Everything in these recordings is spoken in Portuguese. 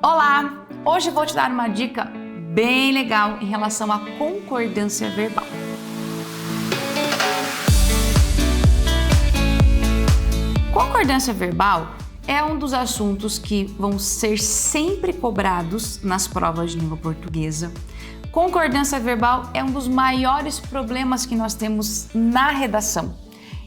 Olá! Hoje eu vou te dar uma dica bem legal em relação à concordância verbal. Concordância verbal é um dos assuntos que vão ser sempre cobrados nas provas de língua portuguesa. Concordância verbal é um dos maiores problemas que nós temos na redação.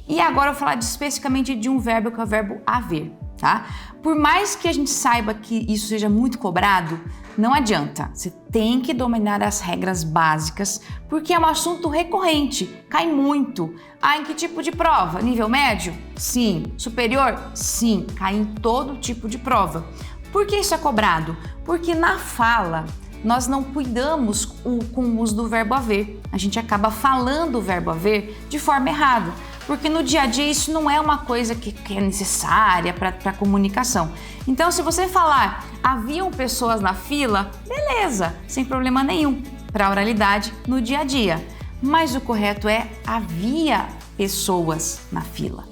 E agora eu vou falar especificamente de um verbo que é o verbo haver, tá? Por mais que a gente saiba que isso seja muito cobrado, não adianta. Você tem que dominar as regras básicas, porque é um assunto recorrente, cai muito. Em que tipo de prova? Nível médio? Sim. Superior? Sim, cai em todo tipo de prova. Por que isso é cobrado? Porque na fala nós não cuidamos com o uso do verbo haver. A gente acaba falando o verbo haver de forma errada, porque no dia a dia isso não é uma coisa que é necessária para a comunicação. Então, se você falar haviam pessoas na fila, beleza, sem problema nenhum para a oralidade no dia a dia. Mas o correto é havia pessoas na fila.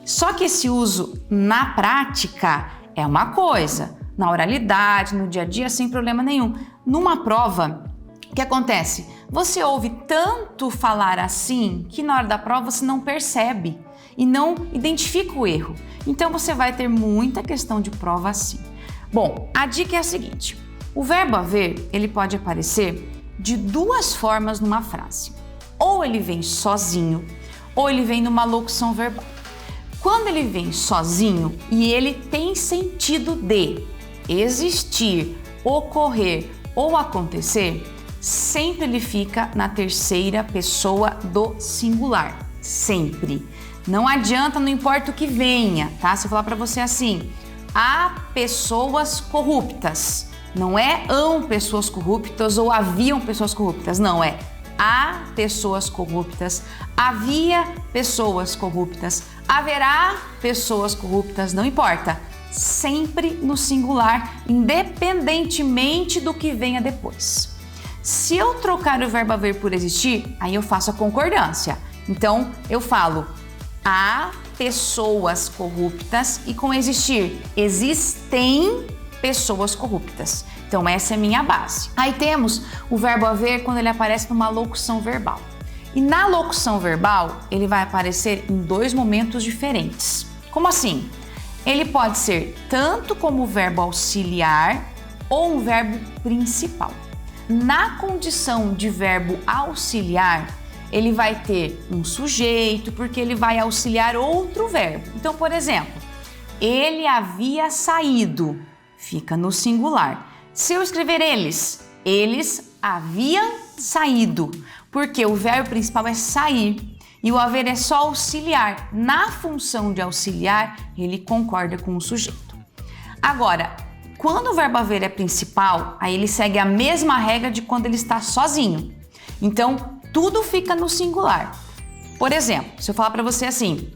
Só que esse uso na prática é uma coisa, na oralidade, no dia a dia, sem problema nenhum. Numa prova, o que acontece? Você ouve tanto falar assim que na hora da prova você não percebe e não identifica o erro. Então você vai ter muita questão de prova assim. Bom, a dica é a seguinte: o verbo haver, ele pode aparecer de duas formas numa frase. Ou ele vem sozinho, ou ele vem numa locução verbal. Quando ele vem sozinho e ele tem sentido de existir, ocorrer ou acontecer, sempre ele fica na terceira pessoa do singular, sempre. Não adianta, não importa o que venha, tá? Se eu falar para você assim, há pessoas corruptas, não é pessoas corruptas ou haviam pessoas corruptas, não, é há pessoas corruptas, havia pessoas corruptas, haverá pessoas corruptas, não importa. Sempre no singular, independentemente do que venha depois. Se eu trocar o verbo haver por existir, aí eu faço a concordância. Então, eu falo há pessoas corruptas e com existir, existem pessoas corruptas. Então, essa é a minha base. Aí temos o verbo haver quando ele aparece numa locução verbal. E na locução verbal, ele vai aparecer em dois momentos diferentes. Como assim? Ele pode ser tanto como verbo auxiliar ou um verbo principal. Na condição de verbo auxiliar, ele vai ter um sujeito, porque ele vai auxiliar outro verbo. Então, por exemplo, ele havia saído, fica no singular. Se eu escrever eles haviam saído, porque o verbo principal é sair. E o haver é só auxiliar. Na função de auxiliar, ele concorda com o sujeito. Agora, quando o verbo haver é principal, aí ele segue a mesma regra de quando ele está sozinho. Então, tudo fica no singular. Por exemplo, se eu falar para você assim,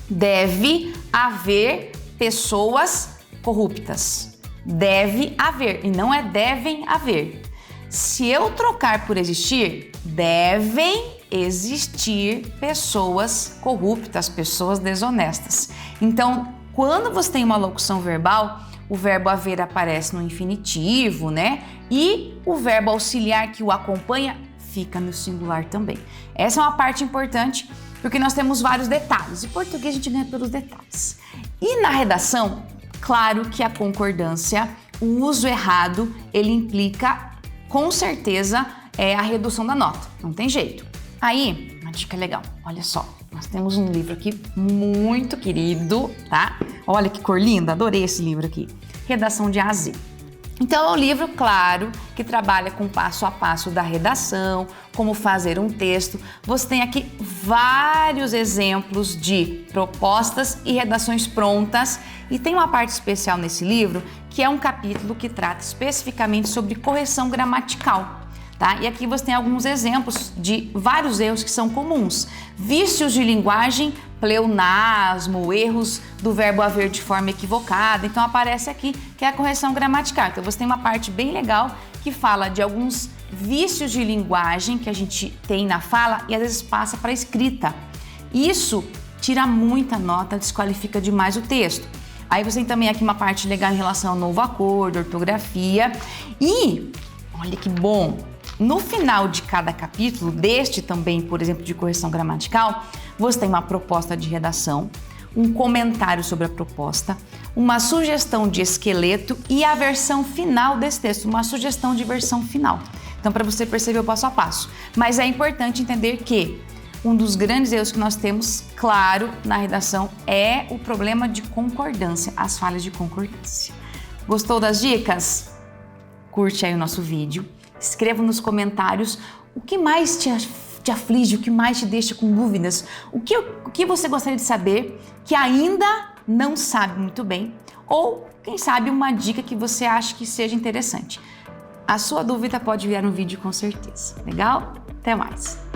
deve haver pessoas corruptas. Deve haver, e não é devem haver. Se eu trocar por existir, devem existir pessoas corruptas, pessoas desonestas. Então, quando você tem uma locução verbal, o verbo haver aparece no infinitivo, né? E o verbo auxiliar que o acompanha fica no singular também. Essa é uma parte importante porque nós temos vários detalhes. Em português a gente ganha pelos detalhes. E na redação, claro que a concordância, o uso errado, ele implica com certeza a redução da nota. Não tem jeito. Aí, uma dica legal, olha só, nós temos um livro aqui muito querido, tá? Olha que cor linda, adorei esse livro aqui, Redação de A a Z. Então é um livro, claro, que trabalha com passo a passo da redação, como fazer um texto. Você tem aqui vários exemplos de propostas e redações prontas e tem uma parte especial nesse livro que é um capítulo que trata especificamente sobre correção gramatical. Tá? E aqui você tem alguns exemplos de vários erros que são comuns. Vícios de linguagem, pleonasmo, erros do verbo haver de forma equivocada. Então aparece aqui que é a correção gramatical. Então você tem uma parte bem legal que fala de alguns vícios de linguagem que a gente tem na fala e às vezes passa para a escrita. Isso tira muita nota, desqualifica demais o texto. Aí você tem também aqui uma parte legal em relação ao novo acordo, ortografia. E, olha que bom, no final de cada capítulo, deste também, por exemplo, de correção gramatical, você tem uma proposta de redação, um comentário sobre a proposta, uma sugestão de esqueleto e a versão final desse texto, uma sugestão de versão final. Então, para você perceber o passo a passo. Mas é importante entender que um dos grandes erros que nós temos, claro, na redação é o problema de concordância, as falhas de concordância. Gostou das dicas? Curte aí o nosso vídeo, escreva nos comentários o que mais te aflige, o que mais te deixa com dúvidas, o que você gostaria de saber que ainda não sabe muito bem, ou quem sabe uma dica que você acha que seja interessante. A sua dúvida pode virar um vídeo com certeza. Legal? Até mais!